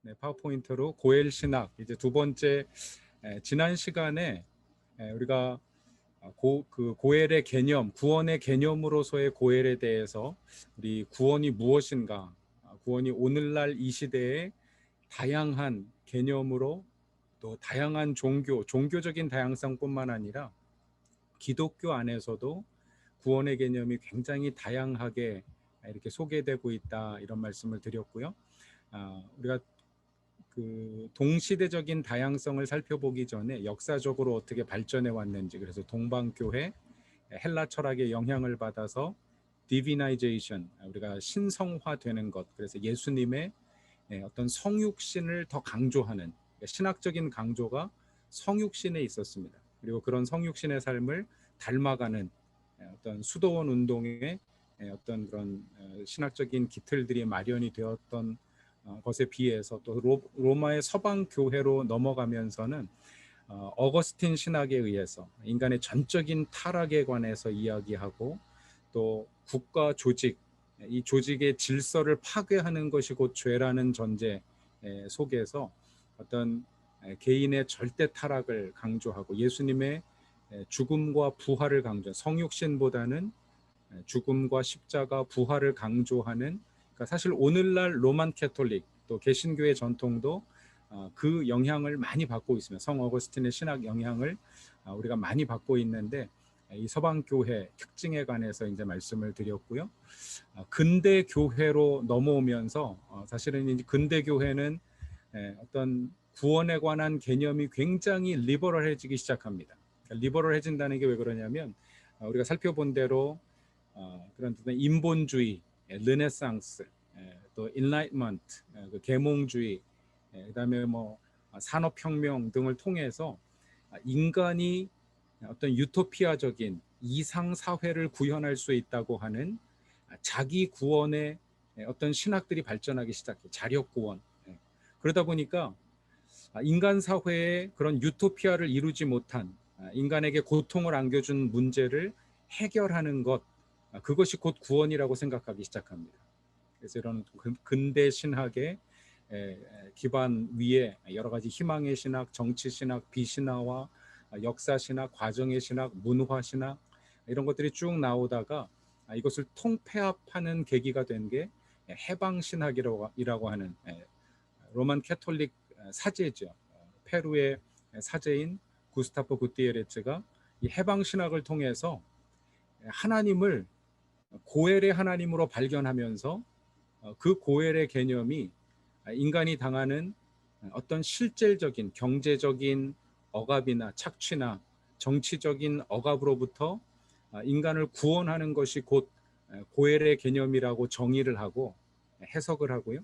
네, 파워포인트로 고엘 신학 이제 두 번째. 지난 시간에 우리가 고엘의 개념, 구원의 개념으로서의 고엘에 대해서 우리 구원이 무엇인가, 구원이 오늘날 이 시대에 다양한 개념으로 또 다양한 종교적인 다양성뿐만 아니라 기독교 안에서도 구원의 개념이 굉장히 다양하게 이렇게 소개되고 있다, 이런 말씀을 드렸고요. 우리가 그 동시대적인 다양성을 살펴보기 전에 역사적으로 어떻게 발전해 왔는지, 그래서 동방교회 헬라 철학의 영향을 받아서 디비나이제이션, 우리가 신성화되는 것, 그래서 예수님의 어떤 성육신을 더 강조하는 신학적인 강조가 성육신에 있었습니다. 그리고 그런 성육신의 삶을 닮아가는 어떤 수도원 운동의 어떤 그런 신학적인 기틀들이 마련이 되었던 것에 비해서 또 로마의 서방 교회로 넘어가면서는 어거스틴 신학에 의해서 인간의 전적인 타락에 관해서 이야기하고, 또 국가 조직, 이 조직의 질서를 파괴하는 것이 곧 죄라는 전제 속에서 어떤 개인의 절대 타락을 강조하고, 예수님의 죽음과 부활을 강조, 성육신보다는 죽음과 십자가 부활을 강조하는, 그러니까 사실 오늘날 로만 캐톨릭 또 개신교의 전통도 그 영향을 많이 받고 있습니다. 성 어거스틴의 신학 영향을 우리가 많이 받고 있는데, 이 서방 교회 특징에 관해서 이제 말씀을 드렸고요. 근대 교회로 넘어오면서 사실은 이제 근대 교회는 어떤 구원에 관한 개념이 굉장히 리버럴해지기 시작합니다. 리버럴해진다는 게 왜 그러냐면, 우리가 살펴본 대로 그런 인본주의, 르네상스, 또 인라이트먼트, 그 계몽주의, 그다음에 뭐 산업혁명 등을 통해서 인간이 어떤 유토피아적인 이상 사회를 구현할 수 있다고 하는 자기 구원의 어떤 신학들이 발전하기 시작해요. 자력 구원. 그러다 보니까 인간 사회에 그런 유토피아를 이루지 못한, 인간에게 고통을 안겨준 문제를 해결하는 것, 그것이 곧 구원이라고 생각하기 시작합니다. 그래서 이런 근대 신학의 기반 위에 여러 가지 희망의 신학, 정치 신학, 비신화와 역사 신학, 과정의 신학, 문화 신학, 이런 것들이 쭉 나오다가 이것을 통폐합하는 계기가 된 게 해방 신학이라고 하는 로만 캐톨릭 사제죠. 페루의 사제인 구스타프 구티에레츠가 이 해방 신학을 통해서 하나님을 고엘의 하나님으로 발견하면서 그 고엘의 개념이 인간이 당하는 어떤 실질적인 경제적인 억압이나 착취나 정치적인 억압으로부터 인간을 구원하는 것이 곧 고엘의 개념이라고 정의를 하고 해석을 하고요.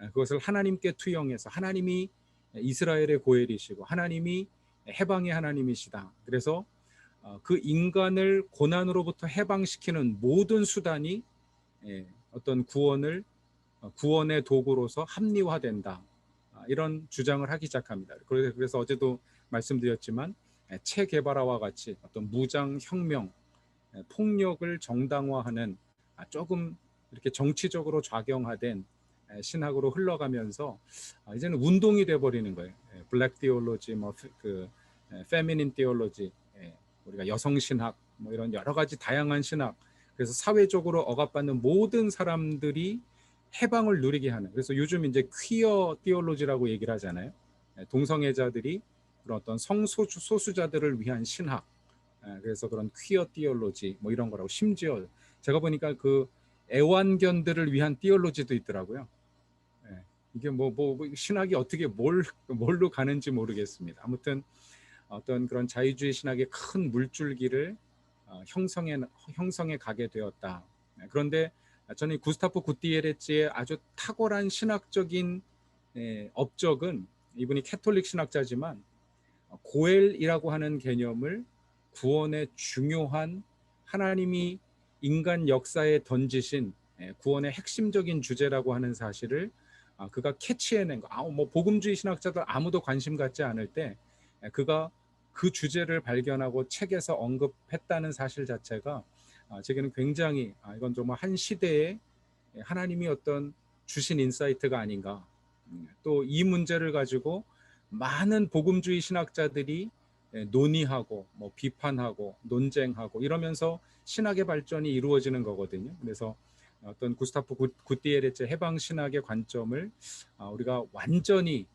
그것을 하나님께 투영해서 하나님이 이스라엘의 고엘이시고 하나님이 해방의 하나님이시다. 그래서 그 인간을 고난으로부터 해방시키는 모든 수단이 어떤 구원의 도구로서 합리화된다, 이런 주장을 하기 시작합니다. 그래서 어제도 말씀드렸지만 체 게바라와 같이 어떤 무장 혁명, 폭력을 정당화하는 조금 이렇게 정치적으로 좌경화된 신학으로 흘러가면서 이제는 운동이 돼버리는 거예요. 블랙 티올로지, 뭐그 페미닌 티올로지, 우리가 여성 신학, 뭐 이런 여러 가지 다양한 신학. 그래서 사회적으로 억압받는 모든 사람들이 해방을 누리게 하는. 그래서 요즘 이제 퀴어 티올로지라고 얘기를 하잖아요. 동성애자들이 그런 어떤 성소수자들을 위한 신학. 그래서 그런 퀴어 티올로지 뭐 이런 거라고. 심지어 제가 보니까 그 애완견들을 위한 티올로지도 있더라고요. 이게 뭐 신학이 어떻게 뭘로 가는지 모르겠습니다. 아무튼 어떤 그런 자유주의 신학의 큰 물줄기를 형성해 가게 되었다. 그런데 저는 구스타프 구티에레츠의 아주 탁월한 신학적인 업적은, 이분이 캐톨릭 신학자지만 고엘이라고 하는 개념을 구원의 중요한, 하나님이 인간 역사에 던지신 구원의 핵심적인 주제라고 하는 사실을 그가 캐치해낸 거. 뭐 복음주의 신학자들 아무도 관심 갖지 않을 때 그가 그 주제를 발견하고 책에서 언급했다는 사실 자체가 제게는 굉장히 이건 정말 한 시대에 하나님이 어떤 주신 인사이트가 아닌가, 또 이 문제를 가지고 많은 복음주의 신학자들이 논의하고 뭐 비판하고 논쟁하고 이러면서 신학의 발전이 이루어지는 거거든요. 그래서 어떤 구스타프 구티에레츠의 해방 신학의 관점을 우리가 완전히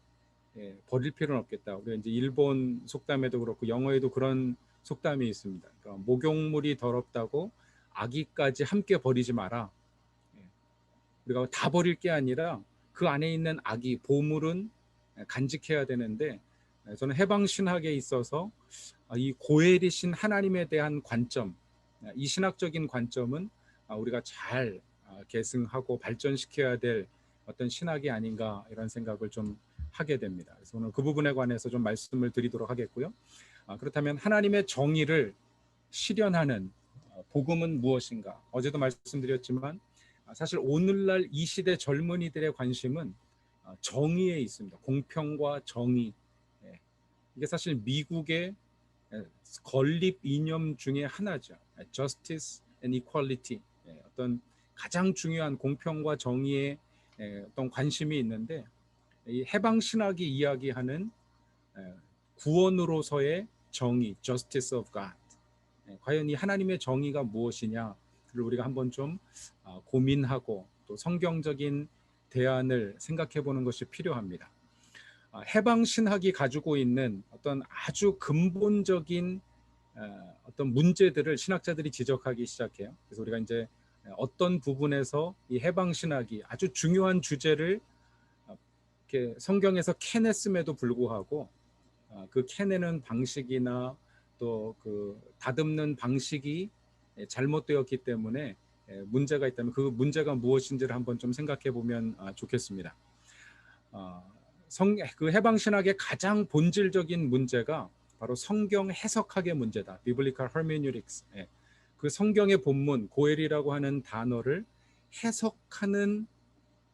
버릴 필요는 없겠다. 우리가 이제 일본 속담에도 그렇고 영어에도 그런 속담이 있습니다. 그러니까 목욕물이 더럽다고 아기까지 함께 버리지 마라. 우리가 다 버릴 게 아니라 그 안에 있는 아기 보물은 간직해야 되는데, 저는 해방 신학에 있어서 이 고엘이신 하나님에 대한 관점, 이 신학적인 관점은 우리가 잘 계승하고 발전시켜야 될 어떤 신학이 아닌가 이런 생각을 좀 하게 됩니다. 그래서 오늘 그 부분에 관해서 좀 말씀을 드리도록 하겠고요. 그렇다면 하나님의 정의를 실현하는 복음은 무엇인가? 어제도 말씀드렸지만 사실 오늘날 이 시대 젊은이들의 관심은 정의에 있습니다. 공평과 정의. 이게 사실 미국의 건립 이념 중에 하나죠. Justice and Equality. 어떤 가장 중요한 공평과 정의에 어떤 관심이 있는데, 이 해방 신학이 이야기하는 구원으로서의 정의, Justice of God. 과연 이 하나님의 정의가 무엇이냐를 우리가 한번 좀 고민하고 또 성경적인 대안을 생각해 보는 것이 필요합니다. 해방 신학이 가지고 있는 어떤 아주 근본적인 어떤 문제들을 신학자들이 지적하기 시작해요. 그래서 우리가 이제 어떤 부분에서 이 해방 신학이 아주 중요한 주제를 이렇게 성경에서 캐냈음에도 불구하고 그 캐내는 방식이나 또 그 다듬는 방식이 잘못되었기 때문에 문제가 있다면 그 문제가 무엇인지를 한번 좀 생각해 보면 좋겠습니다. 그 해방 신학의 가장 본질적인 문제가 바로 성경 해석학의 문제다. Biblical hermeneutics. 그 성경의 본문 고엘이라고 하는 단어를 해석하는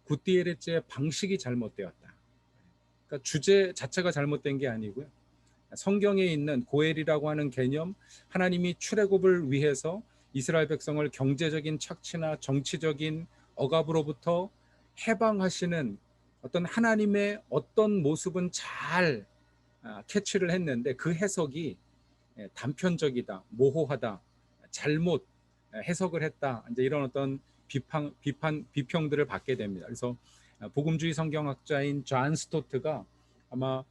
구티에레츠의 방식이 잘못되었다. 그러니까 주제 자체가 잘못된 게 아니고요. 성경에 있는 고엘이라고 하는 개념, 하나님이 출애굽을 위해서 이스라엘 백성을 경제적인 착취나 정치적인 억압으로부터 해방하시는 어떤 하나님의 어떤 모습은 잘 캐치를 했는데 그 해석이 단편적이다, 모호하다, 잘못 해석을 했다. 이제 이런 어떤 비평들을 받게 됩니다. 그래서 복음주의 성경학자인 존 스토트가 아마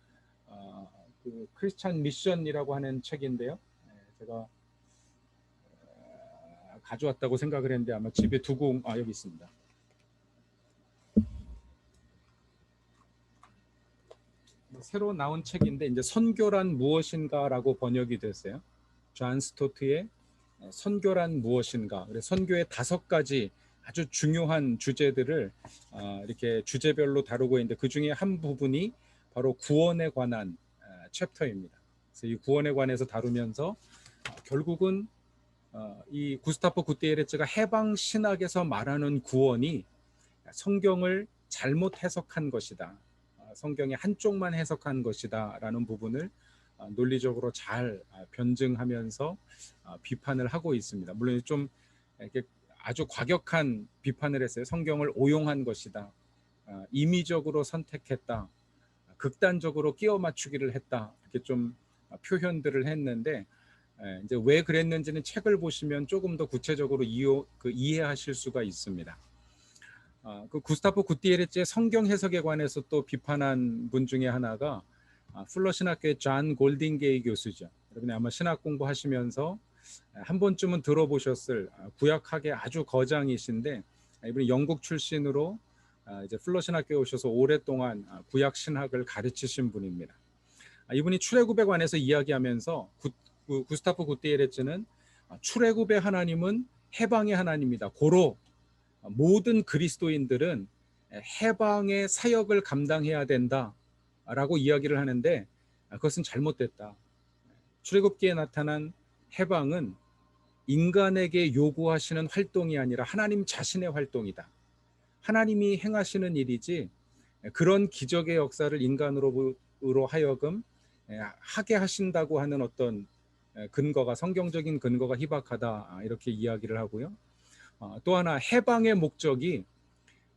그 크리스찬 미션이라고 하는 책인데요. 제가 가져왔다고 생각을 했는데 아마 집에 두고 여기 있습니다. 새로 나온 책인데 이제 선교란 무엇인가라고 번역이 됐어요. 존 스토트의 선교란 무엇인가. 그래서 선교의 5가지 아주 중요한 주제들을 이렇게 주제별로 다루고 있는데 그 중에 한 부분이 바로 구원에 관한 챕터입니다. 그래서 이 구원에 관해서 다루면서 결국은 이 구스타프 구티에레츠가 해방 신학에서 말하는 구원이 성경을 잘못 해석한 것이다. 성경의 한쪽만 해석한 것이다라는 부분을 논리적으로 잘 변증하면서 비판을 하고 있습니다. 물론 좀 이렇게 아주 과격한 비판을 했어요. 성경을 오용한 것이다. 임의적으로 선택했다. 극단적으로 끼워 맞추기를 했다. 이렇게 좀 표현들을 했는데 이제 왜 그랬는지는 책을 보시면 조금 더 구체적으로 이해하실 수가 있습니다. 그 구스타프 구티에레츠의 성경 해석에 관해서 또 비판한 분 중에 하나가 풀러 신학교의 존 골딩게이 교수죠. 여러분이 아마 신학 공부하시면서 한 번쯤은 들어보셨을 구약학의 아주 거장이신데 이분이 영국 출신으로 이제 풀러 신학교에 오셔서 오랫동안 구약 신학을 가르치신 분입니다. 이분이 출애굽에 관해서 이야기하면서 구스타프 구티에레츠는 출애굽의 하나님은 해방의 하나님이다. 고로 모든 그리스도인들은 해방의 사역을 감당해야 된다라고 이야기를 하는데 그것은 잘못됐다. 출애굽기에 나타난 해방은 인간에게 요구하시는 활동이 아니라 하나님 자신의 활동이다. 하나님이 행하시는 일이지 그런 기적의 역사를 인간으로 하여금 하게 하신다고 하는 어떤 근거가 성경적인 근거가 희박하다 이렇게 이야기를 하고요. 또 하나 해방의 목적이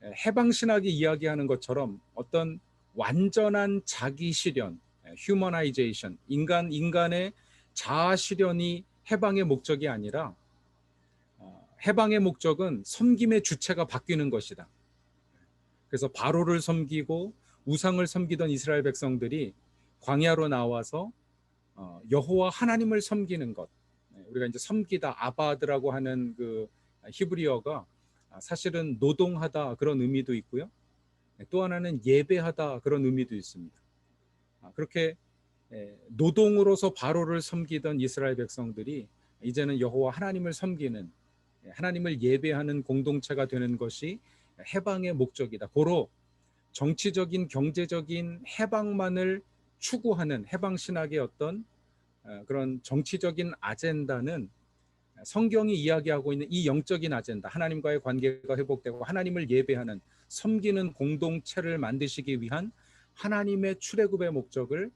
해방 신학이 이야기하는 것처럼 어떤 완전한 자기 실현, 휴머나이제이션, 인간의 자아 실현이 해방의 목적이 아니라 해방의 목적은 섬김의 주체가 바뀌는 것이다. 그래서 바로를 섬기고 우상을 섬기던 이스라엘 백성들이 광야로 나와서 여호와 하나님을 섬기는 것. 우리가 이제 섬기다 아바드라고 하는 그 히브리어가 사실은 노동하다 그런 의미도 있고요. 또 하나는 예배하다 그런 의미도 있습니다. 그렇게 노동으로서 바로를 섬기던 이스라엘 백성들이 이제는 여호와 하나님을 섬기는, 하나님을 예배하는 공동체가 되는 것이 해방의 목적이다. 고로 정치적인 경제적인 해방만을 추구하는 해방 신학의 어떤 그런 정치적인 아젠다는 성경이 이야기하고 있는 이 영적인 아젠다, 하나님과의 관계가 회복되고 하나님을 예배하는 섬기는 공동체를 만드시기 위한 하나님의 출애굽의 목적을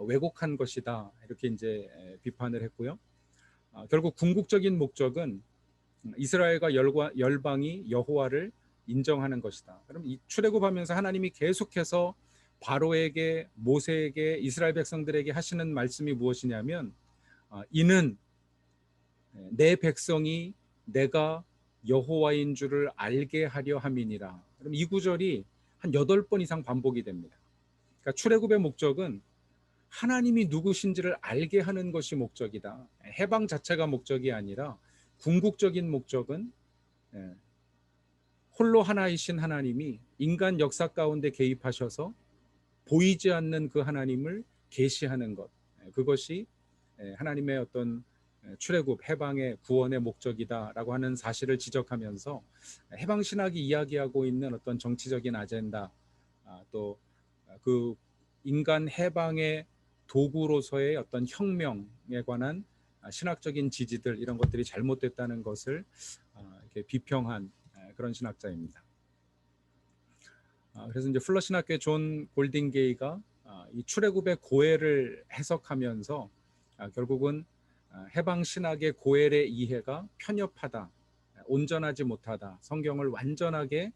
왜곡한 것이다. 이렇게 이제 비판을 했고요. 결국 궁극적인 목적은 이스라엘과 열방이 여호와를 인정하는 것이다. 그럼 이 출애굽하면서 하나님이 계속해서 바로에게, 모세에게, 이스라엘 백성들에게 하시는 말씀이 무엇이냐면 이는 내 백성이 내가 여호와인 줄을 알게 하려 함이니라. 그럼 이 구절이 한 8번 이상 반복이 됩니다. 그러니까 출애굽의 목적은 하나님이 누구신지를 알게 하는 것이 목적이다. 해방 자체가 목적이 아니라 궁극적인 목적은 홀로 하나이신 하나님이 인간 역사 가운데 개입하셔서 보이지 않는 그 하나님을 계시하는 것. 그것이 하나님의 어떤 출애굽, 해방의 구원의 목적이다라고 하는 사실을 지적하면서 해방 신학이 이야기하고 있는 어떤 정치적인 아젠다, 또 그 인간 해방의 도구로서의 어떤 혁명에 관한 신학적인 지지들, 이런 것들이 잘못됐다는 것을 이렇게 비평한 그런 신학자입니다. 그래서 이제 플러 신학교의 존 골딩게이가 이 출애굽의 고해를 해석하면서 결국은 해방 신학의 고헬의 이해가 편협하다, 온전하지 못하다, 성경을 완전하게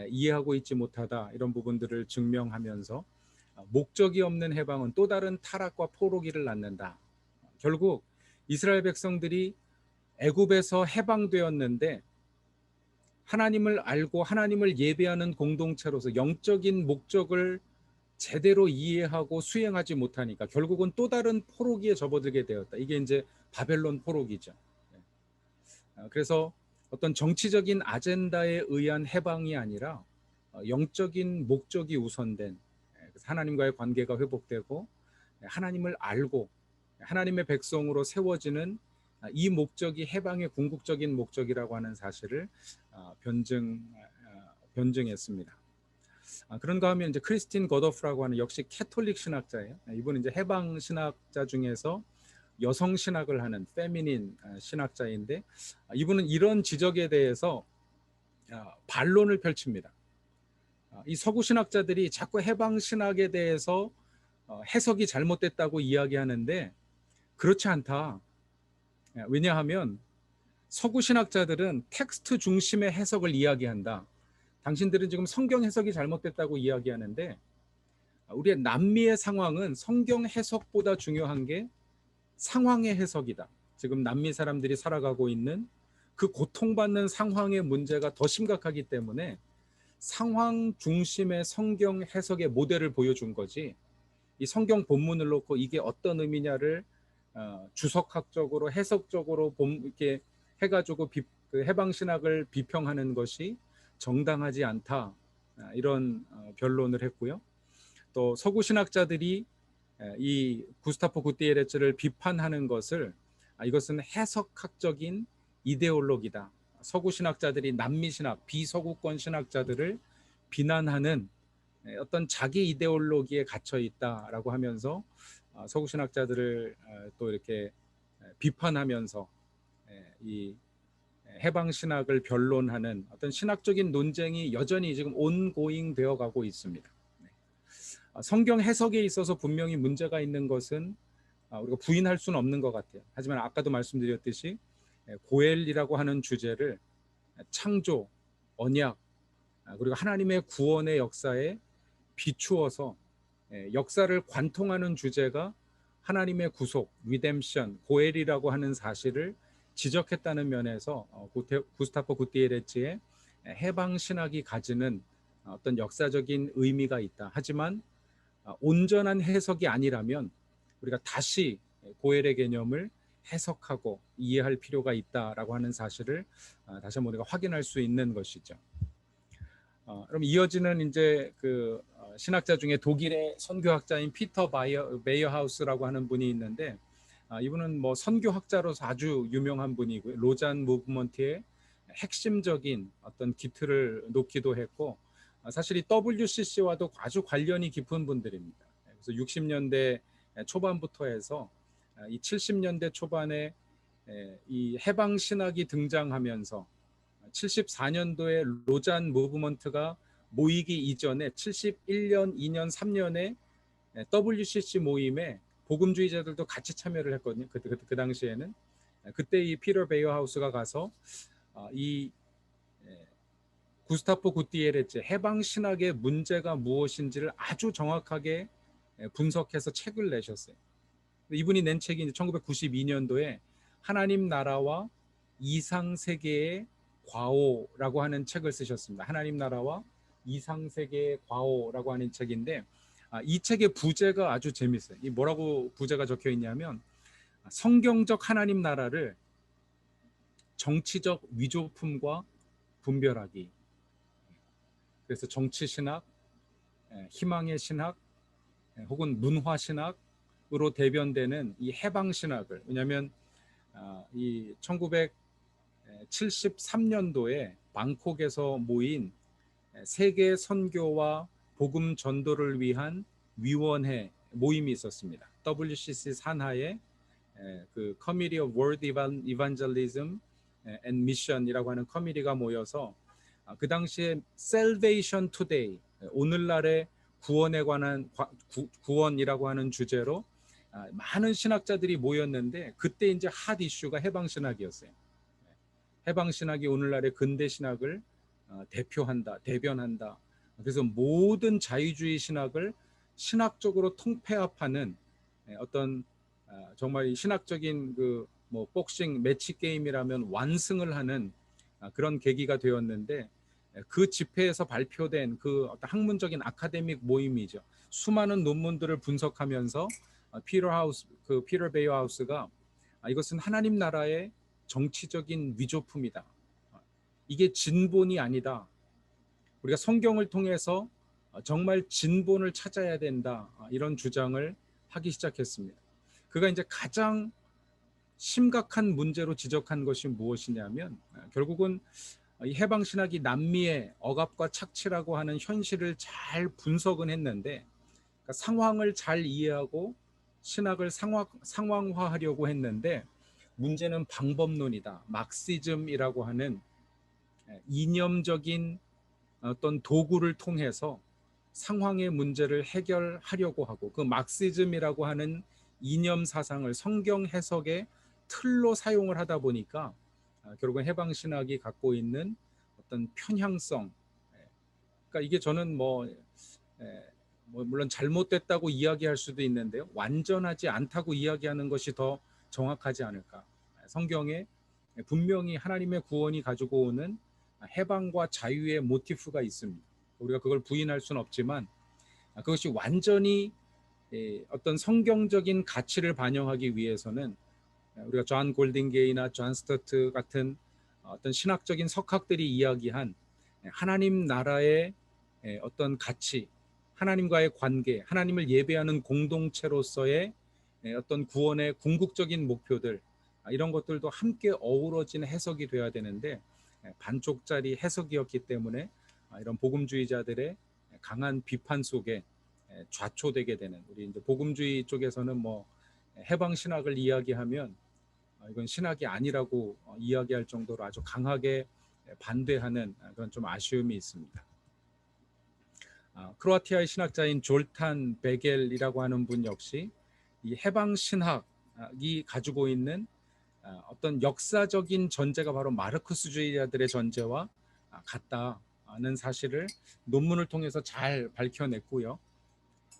이해하고 있지 못하다, 이런 부분들을 증명하면서 목적이 없는 해방은 또 다른 타락과 포로기를 낳는다. 결국 이스라엘 백성들이 애굽에서 해방되었는데 하나님을 알고 하나님을 예배하는 공동체로서 영적인 목적을 제대로 이해하고 수행하지 못하니까 결국은 또 다른 포로기에 접어들게 되었다. 이게 이제 바벨론 포로기죠. 그래서 어떤 정치적인 아젠다에 의한 해방이 아니라 영적인 목적이 우선된, 하나님과의 관계가 회복되고 하나님을 알고 하나님의 백성으로 세워지는 이 목적이 해방의 궁극적인 목적이라고 하는 사실을 변증했습니다. 그런가 하면 이제 크리스틴 거더프라고 하는 역시 캐톨릭 신학자예요. 이분은 이제 해방 신학자 중에서 여성 신학을 하는 페미닌 신학자인데, 이분은 이런 지적에 대해서 반론을 펼칩니다. 이 서구 신학자들이 자꾸 해방 신학에 대해서 해석이 잘못됐다고 이야기하는데 그렇지 않다. 왜냐하면 서구 신학자들은 텍스트 중심의 해석을 이야기한다. 당신들은 지금 성경 해석이 잘못됐다고 이야기하는데 우리의 남미의 상황은 성경 해석보다 중요한 게 상황의 해석이다. 지금 남미 사람들이 살아가고 있는 그 고통받는 상황의 문제가 더 심각하기 때문에 상황 중심의 성경 해석의 모델을 보여준 거지, 이 성경 본문을 놓고 이게 어떤 의미냐를 주석학적으로 해석적으로 이렇게 해가지고 그 해방신학을 비평하는 것이 정당하지 않다, 이런 변론을 했고요. 또 서구 신학자들이 이 구스타프 구티에레츠를 비판하는 것을 이것은 해석학적인 이데올로기다, 서구 신학자들이 남미 신학, 비서구권 신학자들을 비난하는 어떤 자기 이데올로기에 갇혀 있다라고 하면서 서구 신학자들을 또 이렇게 비판하면서 이 해방 신학을 변론하는 어떤 신학적인 논쟁이 여전히 지금 온고잉 되어 가고 있습니다. 성경 해석에 있어서 분명히 문제가 있는 것은 우리가 부인할 수는 없는 것 같아요. 하지만 아까도 말씀드렸듯이 고엘이라고 하는 주제를 창조, 언약, 그리고 하나님의 구원의 역사에 비추어서 역사를 관통하는 주제가 하나님의 구속, 리뎀션, 고엘이라고 하는 사실을 지적했다는 면에서 구스타프 구티에레츠의 해방 신학이 가지는 어떤 역사적인 의미가 있다. 하지만 온전한 해석이 아니라면 우리가 다시 고엘의 개념을 해석하고 이해할 필요가 있다라고 하는 사실을 다시 한번 우리가 확인할 수 있는 것이죠. 그럼 이어지는 이제 그 신학자 중에 독일의 선교학자인 피터 베이어하우스라고 하는 분이 있는데, 이분은 뭐 선교학자로서 아주 유명한 분이고요. 로잔 무브먼트의 핵심적인 어떤 기틀을 놓기도 했고, 사실 이 WCC와도 아주 관련이 깊은 분들입니다. 그래서 60년대 초반부터 해서 이 70년대 초반에 이 해방 신학이 등장하면서 74년도에 로잔 무브먼트가 모이기 이전에 71년, 2년, 3년에 WCC 모임에 복음주의자들도 같이 참여를 했거든요. 그 당시에는. 그때 이 피터 베이어하우스가 가서 이 구스타프 구티에레츠 해방 신학의 문제가 무엇인지를 아주 정확하게 분석해서 책을 내셨어요. 이분이 낸 책이 1992년도에 하나님 나라와 이상 세계의 과오라고 하는 책을 쓰셨습니다. 하나님 나라와 이상 세계의 과오라고 하는 책인데, 이 책의 부제가 아주 재밌어요. 이 뭐라고 부제가 적혀 있냐면, 성경적 하나님 나라를 정치적 위조품과 분별하기. 그래서 정치 신학, 희망의 신학, 혹은 문화 신학으로 대변되는 이 해방 신학을, 왜냐하면 이 1973년도에 방콕에서 모인 세계 선교와 복음 전도를 위한 위원회 모임이 있었습니다. WCC 산하에 그 Committee of World Evangelism and Mission이라고 하는 커미티가 모여서 그 당시에 Salvation Today, 오늘날의 구원에 관한 구원이라고 하는 주제로 많은 신학자들이 모였는데, 그때 이제 핫 이슈가 해방 신학이었어요. 해방 신학이 오늘날의 근대 신학을 대표한다, 대변한다. 그래서 모든 자유주의 신학을 신학적으로 통폐합하는 어떤 정말 신학적인 그 뭐 복싱 매치 게임이라면 완승을 하는 그런 계기가 되었는데, 그 집회에서 발표된 그 어떤 학문적인 아카데믹 모임이죠. 수많은 논문들을 분석하면서 피터 베이어하우스가 이것은 하나님 나라의 정치적인 위조품이다. 이게 진본이 아니다. 우리가 성경을 통해서 정말 진본을 찾아야 된다. 이런 주장을 하기 시작했습니다. 그가 이제 가장 심각한 문제로 지적한 것이 무엇이냐면, 결국은 이 해방 신학이 남미의 억압과 착취라고 하는 현실을 잘 분석은 했는데, 그러니까 상황을 잘 이해하고 신학을 상황화하려고 했는데, 문제는 방법론이다. 막시즘이라고 하는 이념적인 어떤 도구를 통해서 상황의 문제를 해결하려고 하고, 그 막시즘이라고 하는 이념 사상을 성경 해석의 틀로 사용을 하다 보니까 결국은 해방 신학이 갖고 있는 어떤 편향성, 그러니까 이게 저는 뭐 물론 잘못됐다고 이야기할 수도 있는데요, 완전하지 않다고 이야기하는 것이 더 정확하지 않을까. 성경에 분명히 하나님의 구원이 가지고 오는 해방과 자유의 모티프가 있습니다. 우리가 그걸 부인할 수는 없지만, 그것이 완전히 어떤 성경적인 가치를 반영하기 위해서는 우리가 존 골딩게이나 존 스터트 같은 어떤 신학적인 석학들이 이야기한 하나님 나라의 어떤 가치, 하나님과의 관계, 하나님을 예배하는 공동체로서의 어떤 구원의 궁극적인 목표들, 이런 것들도 함께 어우러진 해석이 돼야 되는데, 반쪽짜리 해석이었기 때문에 이런 복음주의자들의 강한 비판 속에 좌초되게 되는, 우리 이제 복음주의 쪽에서는 뭐 해방 신학을 이야기하면 이건 신학이 아니라고 이야기할 정도로 아주 강하게 반대하는 그런 좀 아쉬움이 있습니다. 크로아티아의 신학자인 졸탄 베겔이라고 하는 분 역시 이 해방 신학이 가지고 있는 어떤 역사적인 전제가 바로 마르크스주의자들의 전제와 같다. 사실을 논문을 통해서 잘 밝혀냈고요.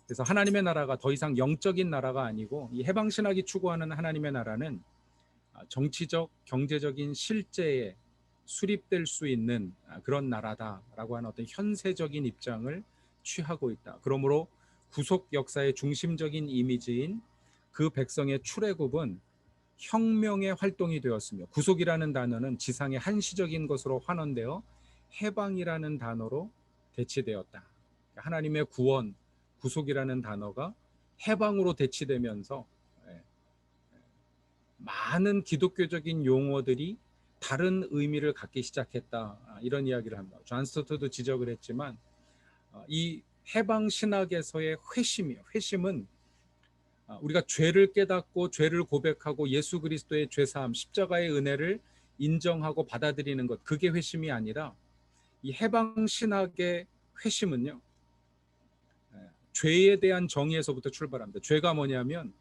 그래서 하나님의 나라가 더 이상 영적인 나라가 아니고 이 해방 신학이 추구하는 하나님의 나라는 정치적, 경제적인 실제에 수립될 수 있는 그런 나라다라고 하는 어떤 현세적인 입장을 취하고 있다. 그러므로 구속 역사의 중심적인 이미지인 그 백성의 출애굽은 혁명의 활동이 되었으며, 구속이라는 단어는 지상의 한시적인 것으로 환원되어 해방이라는 단어로 대치되었다. 하나님의 구원, 구속이라는 단어가 해방으로 대치되면서 많은 기독교적인 용어들이 다른 의미를 갖기 시작했다, 이런 이야기를 합니다. 존 스토트도 지적을 했지만 이 해방 신학에서의 회심은 우리가 죄를 깨닫고 죄를 고백하고 예수 그리스도의 죄사함, 십자가의 은혜를 인정하고 받아들이는 것, 그게 회심이 아니라 이 해방 신학의 회심은요, 죄에 대한 정의에서부터 출발합니다. 죄가 뭐냐면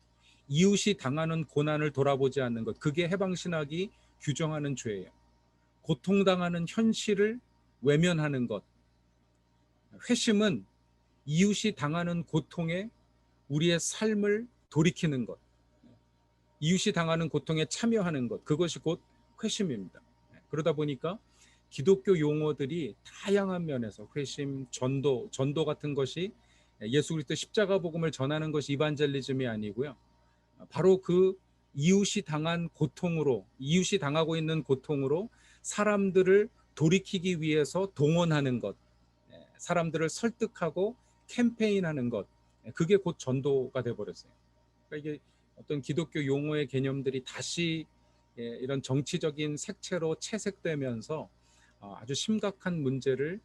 이웃이 당하는 고난을 돌아보지 않는 것, 그게 해방 신학이 규정하는 죄예요. 고통당하는 현실을 외면하는 것. 회심은 이웃이 당하는 고통에 우리의 삶을 돌이키는 것, 이웃이 당하는 고통에 참여하는 것, 그것이 곧 회심입니다. 그러다 보니까 기독교 용어들이 다양한 면에서 회심, 전도 같은 것이 예수 그리스도 십자가 복음을 전하는 것이 이반젤리즘이 아니고요, 바로 그 이웃이 당하고 있는 고통으로 사람들을 돌이키기 위해서 동원하는 것, 사람들을 설득하고 캠페인하는 것, 그게 곧 전도가 돼버렸어요. 그러니까 이게 어떤 기독교 용어의 개념들이 다시 이런 정치적인 색채로 채색되면서 아주 심각한 문제를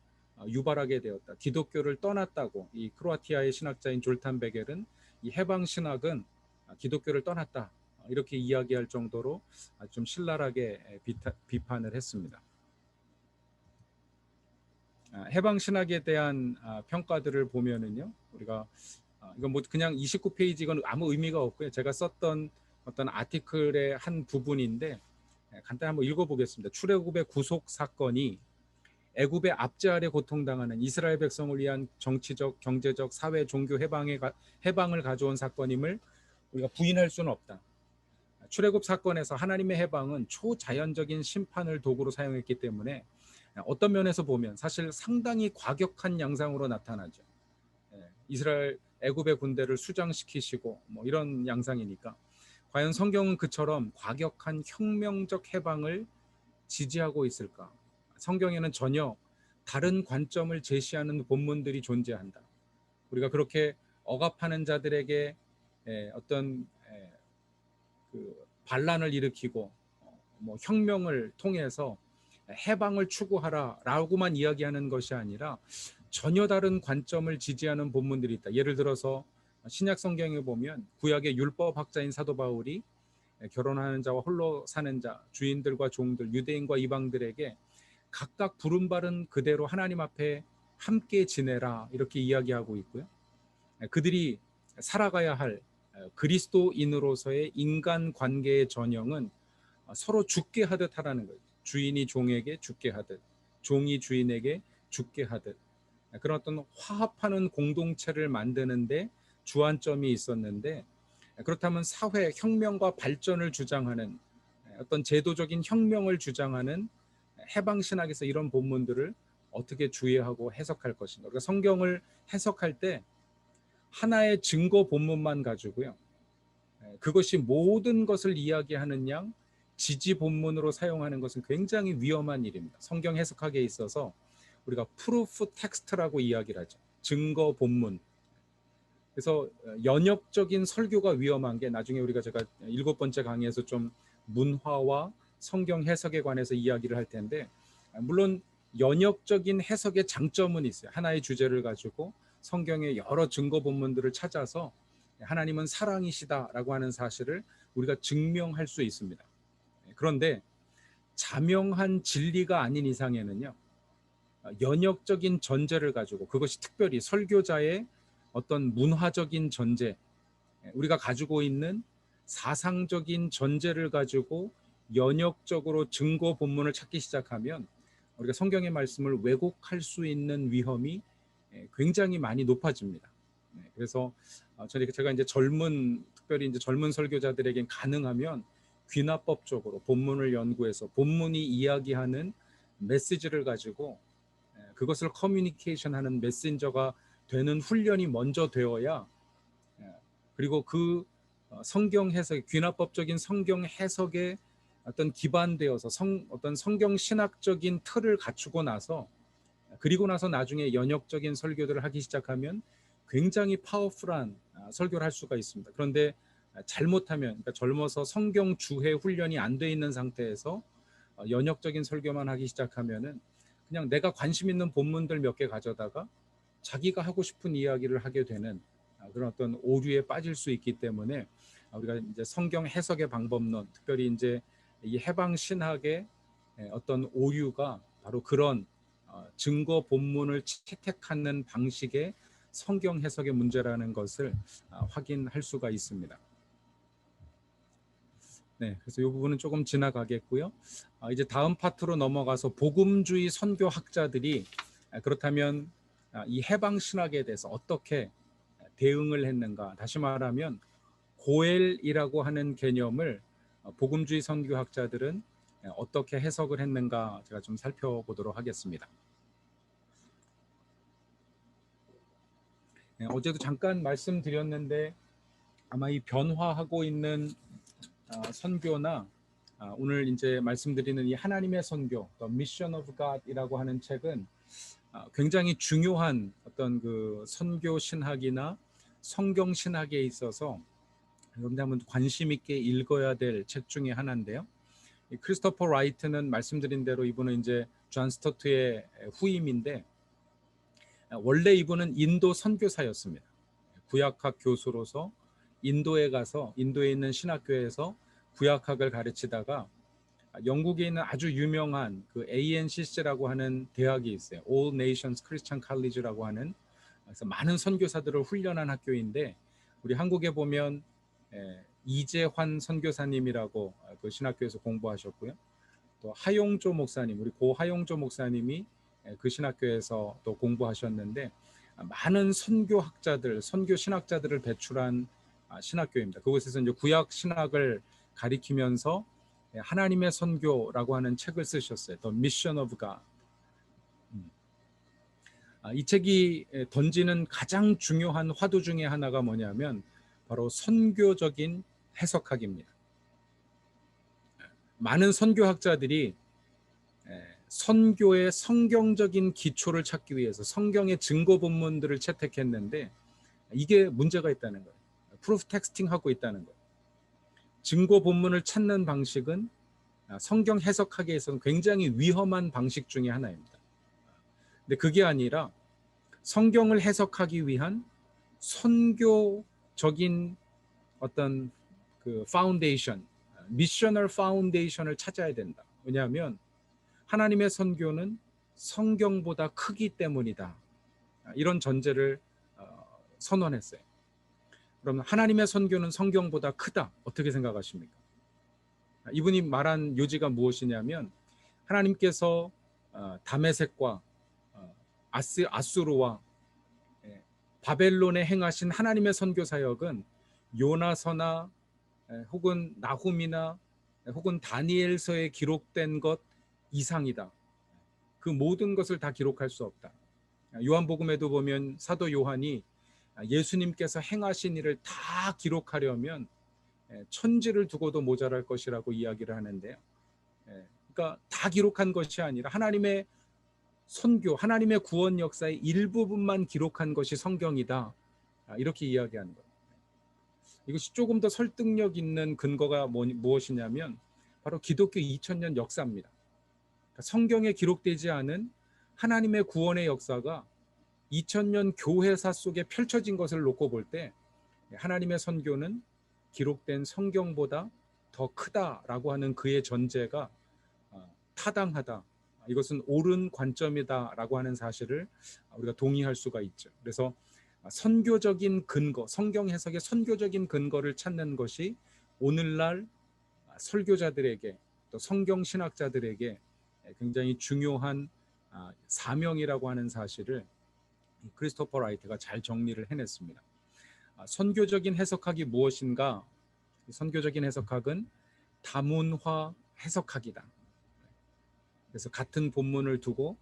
유발하게 되었다. 기독교를 떠났다고 이 크로아티아의 신학자인 졸탄 베겔은 이 해방 신학은 기독교를 떠났다, 이렇게 이야기할 정도로 좀 신랄하게 비판을 했습니다. 해방 신학에 대한 평가들을 보면은요, 우리가 이건 뭐 그냥 29페이지, 이건 아무 의미가 없고요. 제가 썼던 어떤 아티클의 한 부분인데 간단히 한번 읽어보겠습니다. 출애굽의 구속 사건이 애굽의 압제 아래 고통당하는 이스라엘 백성을 위한 정치적, 경제적, 사회, 종교 해방을 가져온 사건임을 우리가 부인할 수는 없다. 출애굽 사건에서 하나님의 해방은 초자연적인 심판을 도구로 사용했기 때문에 어떤 면에서 보면 사실 상당히 과격한 양상으로 나타나죠. 이스라엘 애굽의 군대를 수장시키시고 뭐 이런 양상이니까 과연 성경은 그처럼 과격한 혁명적 해방을 지지하고 있을까? 성경에는 전혀 다른 관점을 제시하는 본문들이 존재한다. 우리가 그렇게 억압하는 자들에게 어떤 그 반란을 일으키고 뭐 혁명을 통해서 해방을 추구하라라고만 이야기하는 것이 아니라 전혀 다른 관점을 지지하는 본문들이 있다. 예를 들어서 신약 성경에 보면 구약의 율법학자인 사도 바울이 결혼하는 자와 홀로 사는 자, 주인들과 종들, 유대인과 이방들에게 각각 부름받은 그대로 하나님 앞에 함께 지내라, 이렇게 이야기하고 있고요. 그들이 살아가야 할 그리스도인으로서의 인간 관계의 전형은 서로 죽게 하듯 하라는 거예요. 주인이 종에게 죽게 하듯, 종이 주인에게 죽게 하듯, 그런 어떤 화합하는 공동체를 만드는데 주안점이 있었는데, 그렇다면 사회 혁명과 발전을 주장하는 어떤 제도적인 혁명을 주장하는 해방 신학에서 이런 본문들을 어떻게 주의하고 해석할 것인가. 그러니까 성경을 해석할 때 하나의 증거 본문만 가지고요, 그것이 모든 것을 이야기하는 양 지지 본문으로 사용하는 것은 굉장히 위험한 일입니다. 성경 해석학에 있어서 우리가 프루프 텍스트라고 이야기를 하죠. 증거 본문. 그래서 연역적인 설교가 위험한 게, 나중에 제가 7번째 강의에서 좀 문화와 성경 해석에 관해서 이야기를 할 텐데, 물론 연역적인 해석의 장점은 있어요. 하나의 주제를 가지고 성경의 여러 증거 본문들을 찾아서 하나님은 사랑이시다라고 하는 사실을 우리가 증명할 수 있습니다. 그런데 자명한 진리가 아닌 이상에는요, 연역적인 전제를 가지고, 그것이 특별히 설교자의 어떤 문화적인 전제, 우리가 가지고 있는 사상적인 전제를 가지고 연역적으로 증거 본문을 찾기 시작하면 우리가 성경의 말씀을 왜곡할 수 있는 위험이 굉장히 많이 높아집니다. 그래서 제가 이제 특별히 이제 젊은 설교자들에겐 가능하면 귀납법적으로 본문을 연구해서 본문이 이야기하는 메시지를 가지고 그것을 커뮤니케이션하는 메신저가 되는 훈련이 먼저 되어야, 그리고 그 성경 해석, 귀납법적인 성경 해석에 어떤 기반되어서 어떤 성경 신학적인 틀을 갖추고 나서, 그리고 나서 나중에 연역적인 설교들을 하기 시작하면 굉장히 파워풀한 설교를 할 수가 있습니다. 그런데 잘못하면, 그러니까 젊어서 성경 주해 훈련이 안 돼 있는 상태에서 연역적인 설교만 하기 시작하면은 그냥 내가 관심 있는 본문들 몇 개 가져다가 자기가 하고 싶은 이야기를 하게 되는 그런 어떤 오류에 빠질 수 있기 때문에, 우리가 이제 성경 해석의 방법론, 특별히 이제 이 해방 신학의 어떤 오류가 바로 그런 증거 본문을 채택하는 방식의 성경 해석의 문제라는 것을 확인할 수가 있습니다. 네, 그래서 이 부분은 조금 지나가겠고요. 이제 다음 파트로 넘어가서 복음주의 선교학자들이 그렇다면 이 해방 신학에 대해서 어떻게 대응을 했는가, 다시 말하면 고엘이라고 하는 개념을 복음주의 선교학자들은 어떻게 해석을 했는가 제가 좀 살펴보도록 하겠습니다. 어제도 잠깐 말씀드렸는데 아마 이 변화하고 있는 선교나 오늘 이제 말씀드리는 이 하나님의 선교, The Mission of God이라고 하는 책은 굉장히 중요한 어떤 그 선교 신학이나 성경 신학에 있어서 여러분들 한번 관심 있게 읽어야 될 책 중에 하나인데요. 크리스토퍼 라이트는 말씀드린 대로 이분은 이제 존 스토트의 후임인데, 원래 이분은 인도 선교사였습니다. 구약학 교수로서 인도에 가서 인도에 있는 신학교에서 구약학을 가르치다가 영국에 있는 아주 유명한 그 ANCC라고 하는 대학이 있어요. All Nations Christian College라고 하는, 그래서 많은 선교사들을 훈련한 학교인데, 우리 한국에 보면 이재환 선교사님이라고 그 신학교에서 공부하셨고요. 또 하용조 목사님, 우리 고 하용조 목사님이 그 신학교에서 또 공부하셨는데, 많은 선교학자들, 선교 신학자들을 배출한 신학교입니다. 그곳에서 이제 구약 신학을 가리키면서 하나님의 선교라고 하는 책을 쓰셨어요. The Mission of God. 이 책이 던지는 가장 중요한 화두 중에 하나가 뭐냐면 바로 선교적인 해석학입니다. 많은 선교학자들이 선교의 성경적인 기초를 찾기 위해서 성경의 증거 본문들을 채택했는데 이게 문제가 있다는 거예요. 프루프 텍스팅 하고 있다는 거예요. 증거 본문을 찾는 방식은 성경 해석하기에서는 굉장히 위험한 방식 중에 하나입니다. 근데 그게 아니라 성경을 해석하기 위한 선교적인 어떤 그 파운데이션, 미셔널 파운데이션을 찾아야 된다. 왜냐하면 하나님의 선교는 성경보다 크기 때문이다. 이런 전제를 선언했어요. 그럼 하나님의 선교는 성경보다 크다. 어떻게 생각하십니까? 이분이 말한 요지가 무엇이냐면 하나님께서 다메섹과 아수르와 바벨론에 행하신 하나님의 선교 사역은 요나서나 혹은 나훔이나 혹은 다니엘서에 기록된 것 이상이다. 그 모든 것을 다 기록할 수 없다. 요한복음에도 보면 사도 요한이 예수님께서 행하신 일을 다 기록하려면 천지를 두고도 모자랄 것이라고 이야기를 하는데요. 그러니까 다 기록한 것이 아니라 하나님의 선교, 하나님의 구원 역사의 일부분만 기록한 것이 성경이다. 이렇게 이야기하는 거예요. 이것이 조금 더 설득력 있는 근거가 무엇이냐면 바로 기독교 2000년 역사입니다. 그러니까 성경에 기록되지 않은 하나님의 구원의 역사가 2000년 교회사 속에 펼쳐진 것을 놓고 볼 때 하나님의 선교는 기록된 성경보다 더 크다라고 하는 그의 전제가 타당하다. 이것은 옳은 관점이다라고 하는 사실을 우리가 동의할 수가 있죠. 그래서 선교적인 근거, 성경 해석의 선교적인 근거를 찾는 것이 오늘날 설교자들에게 또 성경 신학자들에게 굉장히 중요한 사명이라고 하는 사실을 크리스토퍼 라이트가 잘 정리를 해냈습니다. 선교적인 해석학이 무엇인가? 선교적인 해석학은 다문화 해석학이다. 그래서 같은 본문을 두고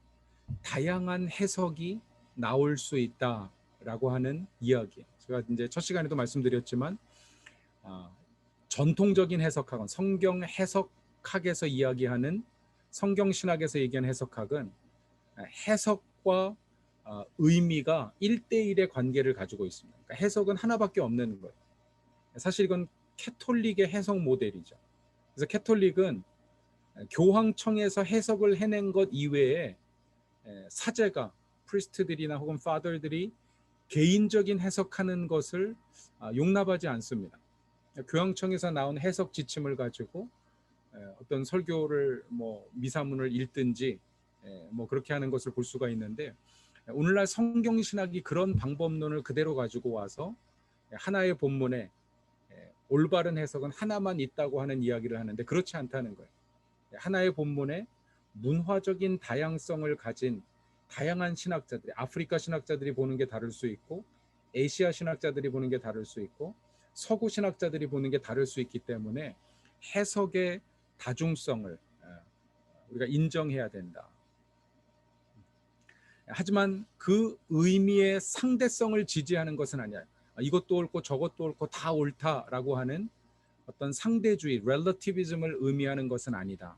다양한 해석이 나올 수 있다라고 하는 이야기. 제가 이제 첫 시간에도 말씀드렸지만 전통적인 해석학은 성경 해석학에서 이야기하는 성경 신학에서 얘기하는 해석학은 해석과 의미가 1대1의 관계를 가지고 있습니다. 그러니까 해석은 하나밖에 없는 거예요. 사실 이건 캐톨릭의 해석 모델이죠. 그래서 캐톨릭은 교황청에서 해석을 해낸 것 이외에 사제가 프리스트들이나 혹은 파더들이 개인적인 해석하는 것을 용납하지 않습니다. 교황청에서 나온 해석 지침을 가지고 어떤 설교를 미사문을 읽든지 뭐 그렇게 하는 것을 볼 수가 있는데, 오늘날 성경 신학이 그런 방법론을 그대로 가지고 와서 하나의 본문에 올바른 해석은 하나만 있다고 하는 이야기를 하는데, 그렇지 않다는 거예요. 하나의 본문에 문화적인 다양성을 가진 다양한 신학자들이, 아프리카 신학자들이 보는 게 다를 수 있고, 아시아 신학자들이 보는 게 다를 수 있고, 서구 신학자들이 보는 게 다를 수 있기 때문에 해석의 다중성을 우리가 인정해야 된다. 하지만 그 의미의 상대성을 지지하는 것은 아니야. 이것도 옳고 저것도 옳고 다 옳다라고 하는 어떤 상대주의, 렐러티비즘을 의미하는 것은 아니다.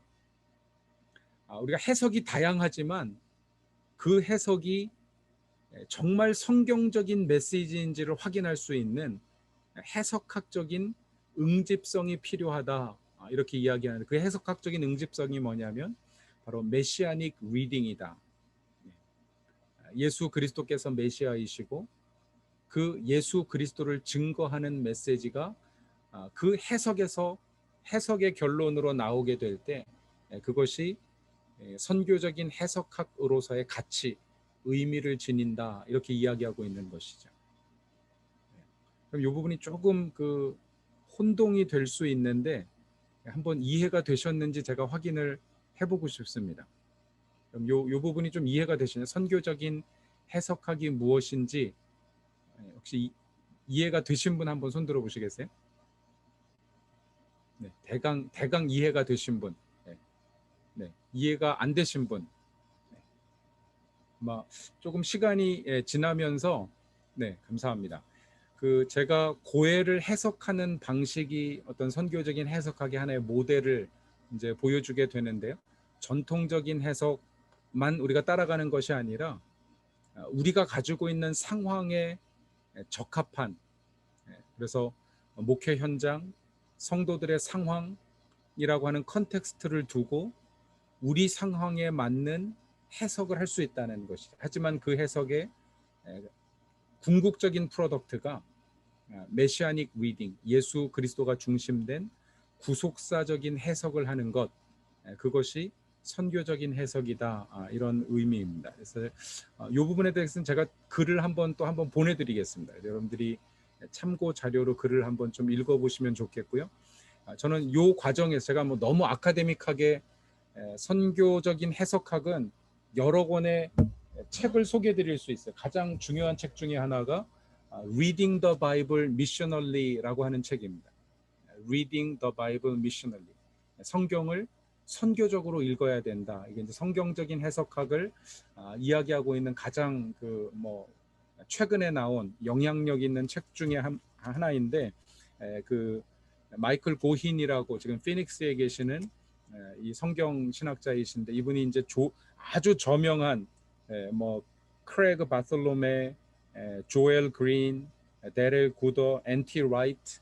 우리가 해석이 다양하지만 그 해석이 정말 성경적인 메시지인지를 확인할 수 있는 해석학적인 응집성이 필요하다. 이렇게 이야기하는데, 그 해석학적인 응집성이 뭐냐면 바로 메시아닉 리딩이다. 예수 그리스도께서 메시아이시고 그 예수 그리스도를 증거하는 메시지가 그 해석에서 해석의 결론으로 나오게 될 때 그것이 선교적인 해석학으로서의 가치, 의미를 지닌다, 이렇게 이야기하고 있는 것이죠. 그럼 이 부분이 조금 혼동이 될 수 있는데 한번 이해가 되셨는지 제가 확인을 해보고 싶습니다. 그럼 요 부분이 좀 이해가 되시나요? 선교적인 해석학이 무엇인지 혹시 이해가 되신 분 한번 손 들어 보시겠어요? 네, 대강 이해가 되신 분, 네, 이해가 안 되신 분, 조금 시간이 지나면서, 네, 감사합니다. 제가 고해를 해석하는 방식이 어떤 선교적인 해석학의 하나의 모델을 이제 보여주게 되는데요. 전통적인 해석만 우리가 따라가는 것이 아니라 우리가 가지고 있는 상황에 적합한, 그래서 목회 현장, 성도들의 상황이라고 하는 컨텍스트를 두고 우리 상황에 맞는 해석을 할 수 있다는 것이죠. 하지만 그 해석의 궁극적인 프로덕트가 메시아닉 리딩, 예수 그리스도가 중심된 구속사적인 해석을 하는 것, 그것이 선교적인 해석이다, 이런 의미입니다. 그래서 이 부분에 대해서는 제가 글을 한번 보내드리겠습니다. 여러분들이 참고 자료로 글을 한번 좀 읽어보시면 좋겠고요. 저는 이 과정에서 제가 너무 아카데믹하게 선교적인 해석학은 여러 권의 책을 소개해드릴 수 있어요. 가장 중요한 책 중에 하나가 Reading the Bible Missionally라고 하는 책입니다. Reading the Bible Missionally, 성경을 선교적으로 읽어야 된다. 이게 이제 성경적인 해석학을 이야기하고 있는 가장 최근에 나온 영향력 있는 책 중에 하나인데, 마이클 고힌이라고 지금 피닉스에 계시는 이 성경 신학자이신데, 이분이 이제 아주 저명한 크레그 바솔로메, 조엘 그린, 데렐 구더, 앤티 라이트,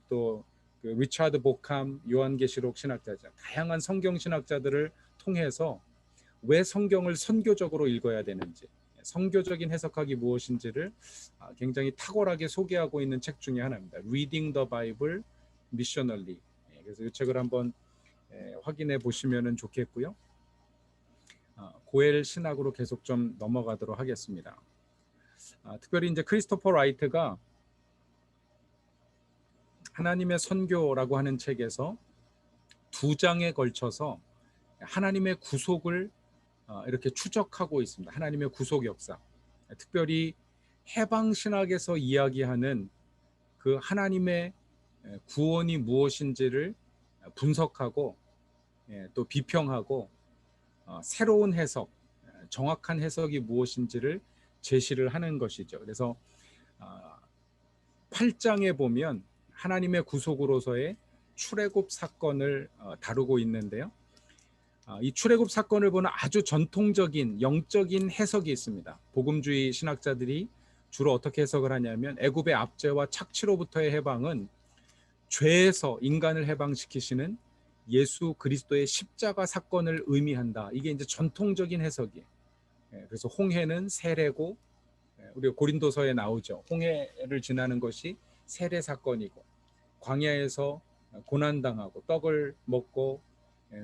또 리차드 보캄, 요한계시록 신학자죠. 다양한 성경 신학자들을 통해서 왜 성경을 선교적으로 읽어야 되는지, 선교적인 해석학이 무엇인지를 굉장히 탁월하게 소개하고 있는 책 중에 하나입니다. Reading the Bible Missionally. 그래서 이 책을 한번 확인해 보시면 좋겠고요. 고엘 신학으로 계속 좀 넘어가도록 하겠습니다. 특별히 이제 크리스토퍼 라이트가 하나님의 선교라고 하는 책에서 2장에 걸쳐서 하나님의 구속을 이렇게 추적하고 있습니다. 하나님의 구속 역사. 특별히 해방 신학에서 이야기하는 그 하나님의 구원이 무엇인지를 분석하고 또 비평하고 새로운 해석, 정확한 해석이 무엇인지를 제시를 하는 것이죠. 그래서 8장에 보면 하나님의 구속으로서의 출애굽 사건을 다루고 있는데요. 이 출애굽 사건을 보는 아주 전통적인 영적인 해석이 있습니다. 복음주의 신학자들이 주로 어떻게 해석을 하냐면 애굽의 압제와 착취로부터의 해방은 죄에서 인간을 해방시키시는 예수 그리스도의 십자가 사건을 의미한다. 이게 이제 전통적인 해석이에요. 그래서 홍해는 세례고, 우리가 고린도서에 나오죠. 홍해를 지나는 것이 세례 사건이고, 광야에서 고난당하고 떡을 먹고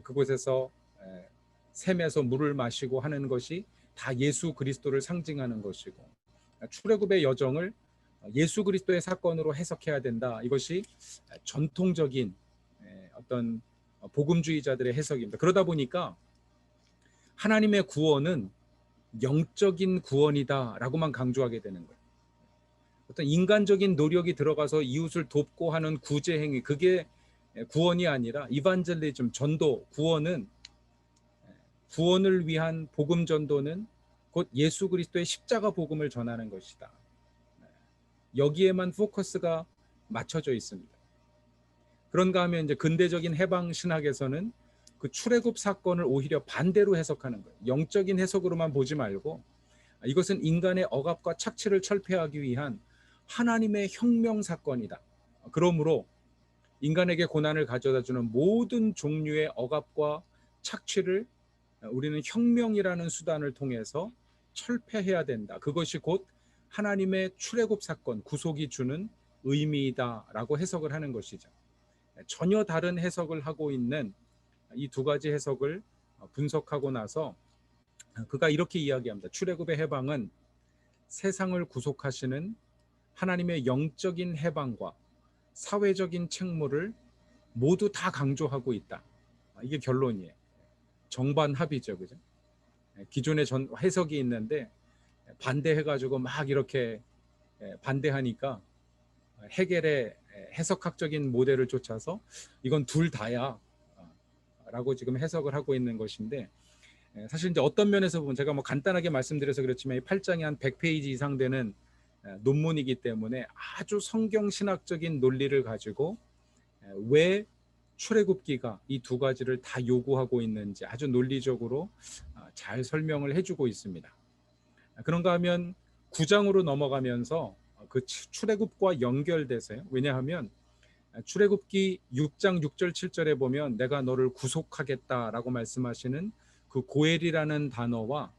그곳에서 샘에서 물을 마시고 하는 것이 다 예수 그리스도를 상징하는 것이고, 출애굽의 여정을 예수 그리스도의 사건으로 해석해야 된다. 이것이 전통적인 어떤 복음주의자들의 해석입니다. 그러다 보니까 하나님의 구원은 영적인 구원이다라고만 강조하게 되는 거예요. 어떤 인간적인 노력이 들어가서 이웃을 돕고 하는 구제 행위, 그게 구원이 아니라 이반젤리즘, 전도, 구원을 위한 복음 전도는 곧 예수 그리스도의 십자가 복음을 전하는 것이다. 여기에만 포커스가 맞춰져 있습니다. 그런가 하면 이제 근대적인 해방 신학에서는 그 출애굽 사건을 오히려 반대로 해석하는 거예요. 영적인 해석으로만 보지 말고 이것은 인간의 억압과 착취를 철폐하기 위한 하나님의 혁명 사건이다. 그러므로 인간에게 고난을 가져다주는 모든 종류의 억압과 착취를 우리는 혁명이라는 수단을 통해서 철폐해야 된다. 그것이 곧 하나님의 출애굽 사건, 구속이 주는 의미이다라고 해석을 하는 것이죠. 전혀 다른 해석을 하고 있는 이 두 가지 해석을 분석하고 나서 그가 이렇게 이야기합니다. 출애굽의 해방은 세상을 구속하시는 하나님의 영적인 해방과 사회적인 책무를 모두 다 강조하고 있다. 이게 결론이에요. 정반합이죠, 그죠? 기존의 해석이 있는데 반대해가지고 막 이렇게 반대하니까 헤겔의 해석학적인 모델을 쫓아서 이건 둘 다야 라고 지금 해석을 하고 있는 것인데, 사실 이제 어떤 면에서 보면 제가 뭐 간단하게 말씀드려서 그렇지만 이 8장이 한 100페이지 이상 되는 논문이기 때문에 아주 성경 신학적인 논리를 가지고 왜 출애굽기가 이 두 가지를 다 요구하고 있는지 아주 논리적으로 잘 설명을 해주고 있습니다. 그런가 하면 9장으로 넘어가면서 그 출애굽과 연결돼서요. 왜냐하면 출애굽기 6장 6절 7절에 보면 내가 너를 구속하겠다라고 말씀하시는 그 고엘이라는 단어와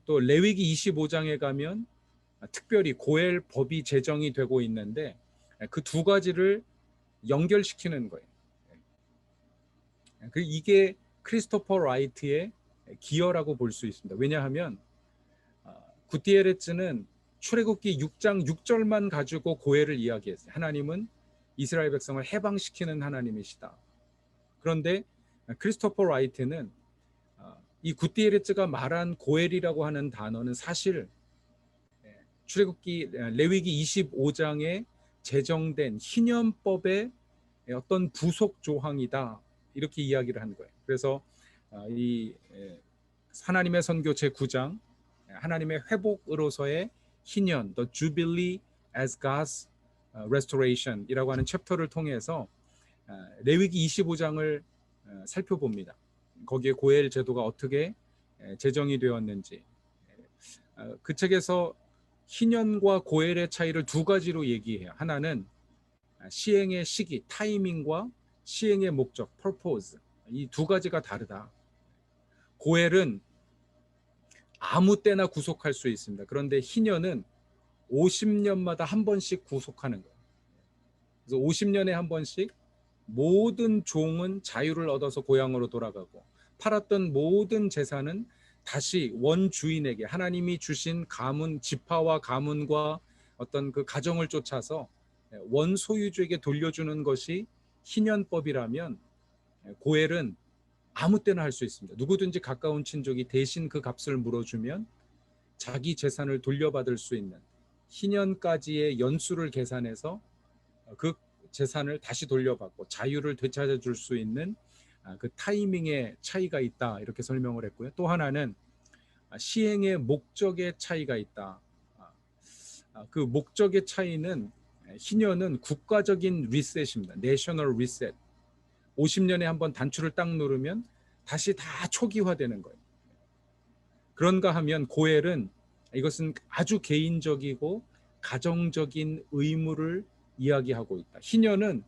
또 레위기 25장에 가면 특별히 고엘 법이 제정이 되고 있는데 그 두 가지를 연결시키는 거예요. 이게 크리스토퍼 라이트의 기여라고 볼 수 있습니다. 왜냐하면 구티에레츠는 출애굽기 6장 6절만 가지고 고엘을 이야기했어요. 하나님은 이스라엘 백성을 해방시키는 하나님이시다. 그런데 크리스토퍼 라이트는 이 구티에레츠가 말한 고엘이라고 하는 단어는 사실 출애굽기 레위기 25장에 제정된 희년법의 어떤 부속 조항이다. 이렇게 이야기를 한 거예요. 그래서 이 하나님의 선교 제9장 하나님의 회복으로서의 희년, The Jubilee as God's Restoration 이라고 하는 챕터를 통해서 레위기 25장을 살펴봅니다. 거기에 고엘 제도가 어떻게 제정이 되었는지, 그 책에서 희년과 고엘의 차이를 두 가지로 얘기해요. 하나는 시행의 시기, 타이밍과 시행의 목적, purpose, 이 두 가지가 다르다. 고엘은 아무 때나 구속할 수 있습니다. 그런데 희년은 50년마다 한 번씩 구속하는 거예요. 그래서 50년에 한 번씩 모든 종은 자유를 얻어서 고향으로 돌아가고 팔았던 모든 재산은 다시 원주인에게 하나님이 주신 가문, 지파와 가문과 어떤 그 가정을 쫓아서 원소유주에게 돌려주는 것이 희년법이라면 고엘은 아무 때나 할 수 있습니다. 누구든지 가까운 친족이 대신 그 값을 물어주면 자기 재산을 돌려받을 수 있는, 희년까지의 연수를 계산해서 그 재산을 다시 돌려받고 자유를 되찾아줄 수 있는 그 타이밍의 차이가 있다, 이렇게 설명을 했고요. 또 하나는 시행의 목적의 차이가 있다. 그 목적의 차이는, 희년은 국가적인 리셋입니다. 내셔널 리셋. 50년에 한번 단추를 딱 누르면 다시 다 초기화되는 거예요. 그런가 하면 고엘은, 이것은 아주 개인적이고 가정적인 의무를 이야기하고 있다. 희년은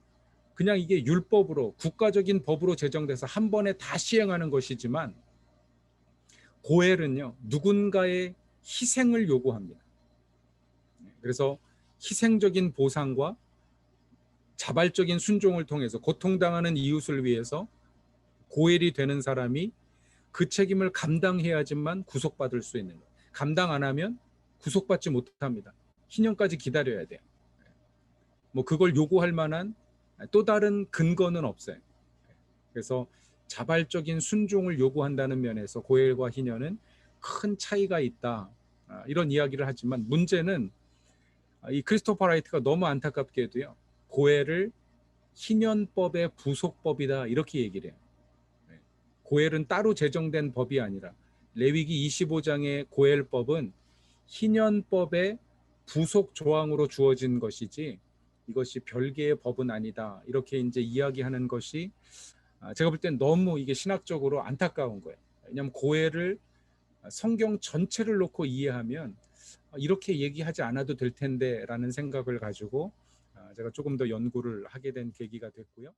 그냥 이게 율법으로, 국가적인 법으로 제정돼서 한 번에 다 시행하는 것이지만, 고엘은요, 누군가의 희생을 요구합니다. 그래서 희생적인 보상과 자발적인 순종을 통해서 고통당하는 이웃을 위해서 고엘이 되는 사람이 그 책임을 감당해야지만 구속받을 수 있는 거예요. 감당 안 하면 구속받지 못합니다. 희년까지 기다려야 돼요. 뭐 그걸 요구할 만한 또 다른 근거는 없어요. 그래서 자발적인 순종을 요구한다는 면에서 고엘과 희년은 큰 차이가 있다, 이런 이야기를 하지만, 문제는 이 크리스토퍼 라이트가 너무 안타깝게도요, 고엘을 희년법의 부속법이다, 이렇게 얘기를 해요. 고엘은 따로 제정된 법이 아니라 레위기 25장의 고엘법은 희년법의 부속 조항으로 주어진 것이지 이것이 별개의 법은 아니다, 이렇게 이제 이야기하는 것이, 제가 볼 땐 너무 이게 신학적으로 안타까운 거예요. 왜냐하면 고엘을 성경 전체를 놓고 이해하면 이렇게 얘기하지 않아도 될 텐데 라는 생각을 가지고 제가 조금 더 연구를 하게 된 계기가 됐고요.